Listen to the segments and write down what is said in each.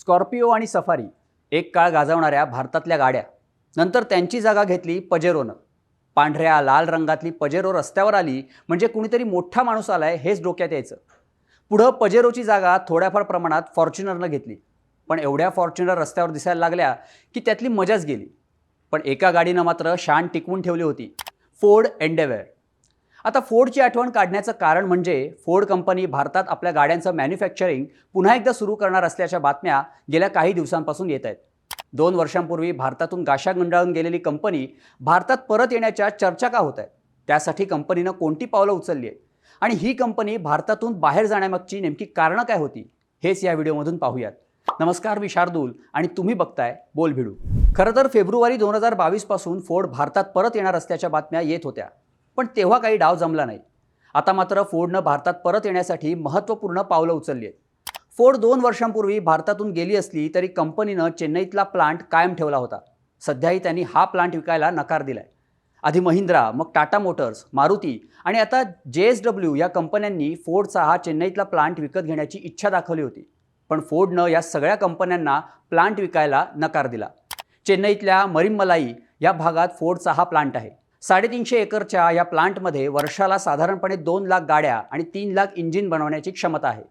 Scorpio आणि safari एक काळ गाजवणाऱ्या भारतातल्या गाड्या. नंतर त्यांची जागा घेतली पजेरोनं. पांढऱ्या लाल रंगातली पजेरो रस्त्यावर आली म्हणजे कुणीतरी मोठा माणूस आलाय हेच डोक्यात यायचं. पुढं पजेरोची जागा थोड्याफार प्रमाणात फॉर्च्युनरनं घेतली. पण एवढ्या फॉर्च्युनर रस्त्यावर दिसायला लागल्या की त्यातली मजाच गेली. पण एका गाडीनं मात्र शान टिकवून ठेवली होती, फोर्ड एंडेव्हर. आता फोर्डची आठवण काढण्याचं कारण म्हणजे फोर्ड कंपनी भारतात आपल्या गाड्यांचं मॅन्युफॅक्चरिंग पुन्हा एकदा सुरू करणार असल्याच्या बातम्या गेल्या काही दिवसांपासून येत आहेत. 2 वर्षांपूर्वी भारतातून गाशा गुंडाळून गेलेली कंपनी भारतात परत येण्याच्या चर्चा का होत आहेत, त्यासाठी कंपनीनं कोणती पावलं उचलली आहेत आणि ही कंपनी भारतातून बाहेर जाण्यामागची नेमकी कारणं काय होती, हेच या व्हिडिओमधून पाहूयात. नमस्कार, मी शार्दूल आणि तुम्ही बघताय बोलभिडू. खरं तर फेब्रुवारी 2022 पासून फोर्ड भारतात परत येणार असल्याच्या बातम्या येत होत्या, पण तेव्हा काही डाव जमला नाही. आता मात्र फोर्डनं भारतात परत येण्यासाठी महत्त्वपूर्ण पावलं उचलली आहेत. फोर्ड 2 वर्षांपूर्वी भारतातून गेली असली तरी कंपनीनं चेन्नईतला प्लांट कायम ठेवला होता. सध्याही त्यांनी हा प्लांट विकायला नकार दिलाय. आधी महिंद्रा, मग टाटा मोटर्स, मारुती आणि आता JSW या कंपन्यांनी फोर्डचा हा चेन्नईतला प्लांट विकत घेण्याची इच्छा दाखवली होती. पण फोर्डनं या सगळ्या कंपन्यांना प्लांट विकायला नकार दिला. चेन्नईतल्या मरिमलाई या भागात फोर्डचा हा प्लांट आहे. 350 एकरच्या या प्लांटमध्ये वर्षाला साधारणपणे 2 लाख गाड्या आणि 3 लाख इंजिन बनवण्याची क्षमता आहे.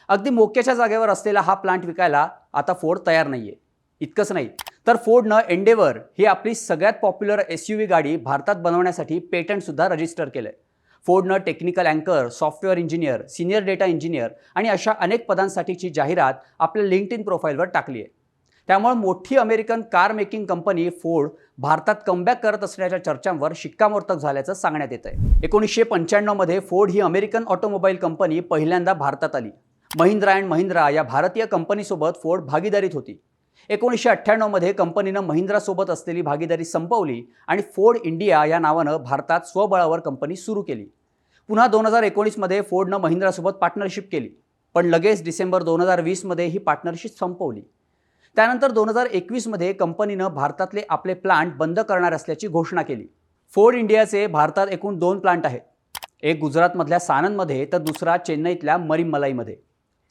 अगदी मोक्याच्या जागेवर असलेला हा प्लांट विकायला आता फोर्ड तयार नाहीये. इतकंच नाही तर फोर्डनं एंडेव्हर ही आपली सगळ्यात पॉप्युलर SUV गाडी भारतात बनवण्यासाठी पेटंटसुद्धा रजिस्टर केलंय. फोर्डनं टेक्निकल अँकर, software engineer, senior data engineer आणि अशा अनेक पदांसाठीची जाहिरात आपल्या लिंक्डइन प्रोफाईलवर टाकली आहे. त्यामुळे मोठी American car making company Ford भारतात कमबॅक करत असल्याच्या चर्चांवर शिक्कामोर्तब झाल्याचं सांगण्यात येत आहे. 1995 मध्ये फोर्ड ही अमेरिकन ऑटोमोबाईल कंपनी पहिल्यांदा भारतात आली. महिंद्रा अँड महिंद्रा या भारतीय कंपनीसोबत फोर्ड भागीदारीत होती. 1998 मध्ये कंपनीनं महिंद्रासोबत असलेली भागीदारी संपवली आणि फोर्ड इंडिया या नावानं भारतात स्वबळावर कंपनी सुरू केली. पुन्हा 2019 मध्ये फोर्डनं महिंद्रासोबत पार्टनरशिप केली, पण लगेच डिसेंबर 2020 मध्ये ही पार्टनरशिप संपवली. त्यानंतर 2021 मध्ये कंपनीनं भारतातले आपले प्लांट बंद करणार असल्याची घोषणा केली. फोर्ड इंडियाचे भारतात एकूण 2 प्लांट आहेत. एक गुजरातमधल्या सानंदमध्ये तर दुसरा चेन्नईतल्या मरिमलाईमध्ये.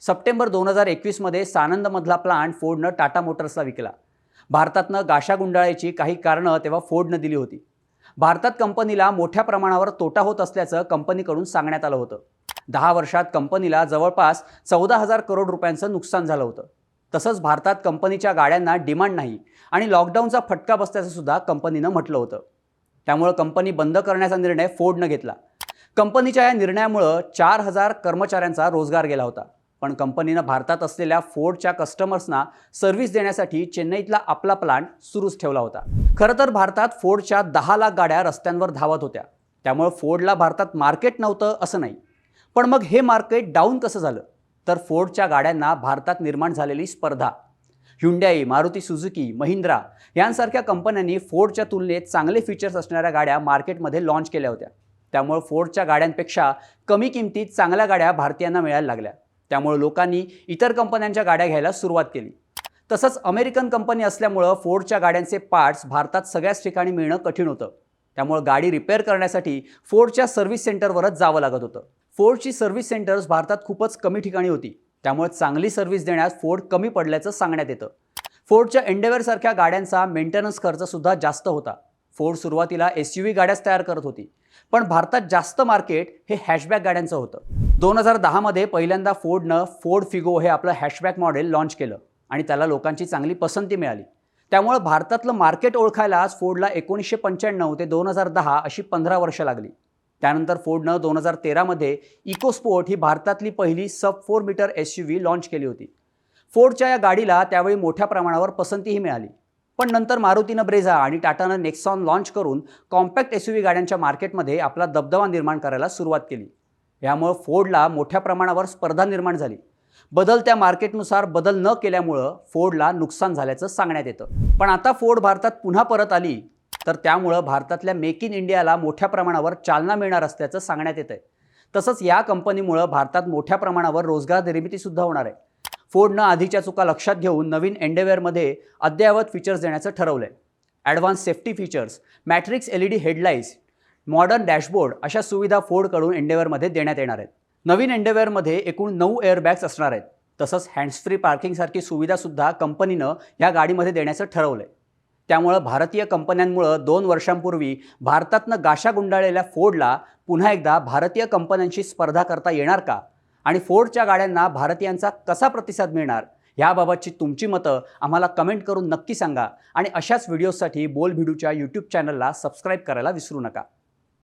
सप्टेंबर 2021 मध्ये सानंदमधला प्लांट फोर्डनं टाटा मोटर्सला विकला. भारतातनं गाशा गुंडाळायची काही कारणं तेव्हा फोर्डनं दिली होती. भारतात कंपनीला मोठ्या प्रमाणावर तोटा होत असल्याचं कंपनीकडून सांगण्यात आलं होतं. 10 वर्षात कंपनीला जवळपास 14,000 करोड रुपयांचं नुकसान झालं होतं. तसंच भारतात कंपनीच्या गाड्यांना डिमांड नाही आणि लॉकडाऊनचा फटका बसल्याचं सुद्धा कंपनीनं म्हटलं होतं. त्यामुळे कंपनी बंद करण्याचा निर्णय फोर्डनं घेतला. कंपनीच्या या निर्णयामुळं 4,000 कर्मचाऱ्यांचा रोजगार गेला होता. पण कंपनीनं भारतात असलेल्या फोर्डच्या कस्टमर्सना सर्व्हिस देण्यासाठी चेन्नईतला आपला प्लांट सुरूच ठेवला होता. खरं तर भारतात फोर्डच्या 10 लाख गाड्या रस्त्यांवर धावत होत्या. त्यामुळे फोर्डला भारतात मार्केट नव्हतं असं नाही. पण मग हे मार्केट डाऊन कसं झालं? तर फोर्डच्या गाड्यांना भारतात निर्माण झालेली स्पर्धा. ह्युंडाई, मारुती सुझुकी, महिंद्रा यांसारख्या कंपन्यांनी फोर्डच्या तुलनेत चांगले फीचर्स असणाऱ्या गाड्या मार्केटमध्ये लॉन्च केल्या होत्या. त्यामुळे फोर्डच्या गाड्यांपेक्षा कमी किमतीत चांगल्या गाड्या भारतीयांना मिळायला लागल्या. त्यामुळे लोकांनी इतर कंपन्यांच्या गाड्या घ्यायला सुरुवात केली. तसंच अमेरिकन कंपनी असल्यामुळं फोर्डच्या गाड्यांचे पार्ट्स भारतात सगळ्याच ठिकाणी मिळणं कठीण होतं. त्यामुळे गाडी रिपेअर करण्यासाठी फोर्डच्या सर्व्हिस सेंटरवरच जावं लागत होतं. फोर्डची सर्व्हिस सेंटर्स भारतात खूपच कमी ठिकाणी होती. त्यामुळे चांगली सर्व्हिस देण्यास फोर्ड कमी पडल्याचं सांगण्यात येतं. फोर्डच्या एंडेव्हरसारख्या गाड्यांचा मेंटेनन्स खर्चसुद्धा जास्त होता. फोर्ड सुरुवातीला SUV गाड्याच तयार करत होती, पण भारतात जास्त मार्केट हे हॅशबॅक गाड्यांचं होतं. 2010 मध्ये पहिल्यांदा फोर्डनं फोर्ड फिगो हे आपलं हॅशबॅक मॉडेल लॉन्च केलं आणि त्याला लोकांची चांगली पसंती मिळाली. त्यामुळे भारतातलं मार्केट ओळखायलाच फोर्डला 1995 ते 2010 अशी 15 वर्ष लागली. त्यानंतर फोर्डनं 2013 मध्ये इकोस्पोर्ट ही भारतातली पहिली सब 4 मीटर SUV लॉन्च केली होती. फोर्डच्या या गाडीला त्यावेळी मोठ्या प्रमाणावर पसंतीही मिळाली. पण नंतर मारुतीनं ब्रेझा आणि टाटानं नेक्सॉन लॉन्च करून कॉम्पॅक्ट SUV गाड्यांच्या मार्केटमध्ये आपला दबदबा निर्माण करायला सुरुवात केली. यामुळे फोर्डला मोठ्या प्रमाणावर स्पर्धा निर्माण झाली. बदलत्या मार्केटनुसार बदल न केल्यामुळं फोर्डला नुकसान झाल्याचं सांगण्यात येतं. पण आता फोर्ड भारतात पुन्हा परत आली तर त्यामुळं भारतातल्या मेक इन इंडियाला मोठ्या प्रमाणावर चालना मिळणार असल्याचं सांगण्यात येत आहे. तसंच या कंपनीमुळं भारतात मोठ्या प्रमाणावर रोजगार निर्मितीसुद्धा होणार आहे. फोर्डनं आधीच्या चुका लक्षात घेऊन नवीन एंडेव्हरमध्ये अद्ययावत फीचर्स देण्याचं ठरवलंय. Advance safety features, matrix LED headlights, modern dashboard अशा सुविधा फोर्डकडून एंडेव्हरमध्ये देण्यात येणार आहेत. नवीन एंडेव्हरमध्ये एकूण 9 एअरबॅग्स असणार आहेत. तसंच हँड्स फ्री पार्किंगसारखी सुविधासुद्धा कंपनीनं या गाडीमध्ये देण्याचं ठरवलं आहे. त्यामुळं भारतीय कंपन्यांमुळं 2 वर्षांपूर्वी भारतातनं गाशा गुंडाळलेल्या फोर्डला पुन्हा एकदा भारतीय कंपन्यांशी स्पर्धा करता येणार का? आणि फोर्डच्या गाड्यांना भारतीयांचा कसा प्रतिसाद मिळणार? याबाबतची तुमची मतं आम्हाला कमेंट करून नक्की सांगा आणि अशाच व्हिडिओसाठी बोलभिडूच्या यूट्यूब चॅनलला सबस्क्राईब करायला विसरू नका.